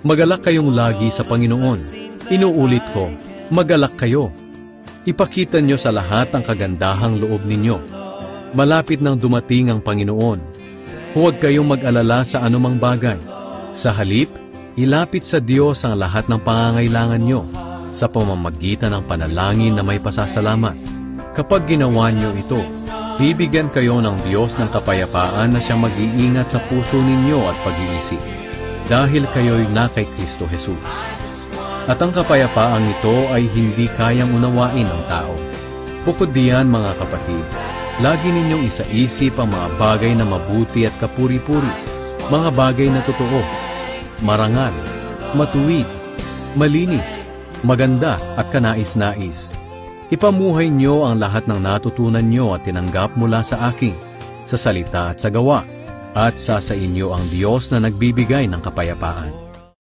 Magalak kayong lagi sa Panginoon. Inuulit ko, magalak kayo. Ipakita nyo sa lahat ang kagandahang loob ninyo. Malapit nang dumating ang Panginoon. Huwag kayong mag-alala sa anumang bagay. Sa halip, ilapit sa Diyos ang lahat ng pangangailangan nyo sa pamamagitan ng panalangin na may pasasalamat. Kapag ginawa nyo ito, bibigyan kayo ng Diyos ng kapayapaan na siyang mag-iingat sa puso ninyo at pag-iisip, dahil kayo'y na kay Kristo Jesus. At ang kapayapaang ito ay hindi kayang unawain ng tao. Bukod diyan, mga kapatid, lagi ninyong isaisip ang mga bagay na mabuti at kapuri-puri, mga bagay na totoo, marangal, matuwid, malinis, maganda at kanais-nais. Ipamuhay nyo ang lahat ng natutunan nyo at tinanggap mula sa akin, sa salita at sa gawa, at sa inyo ang Diyos na nagbibigay ng kapayapaan.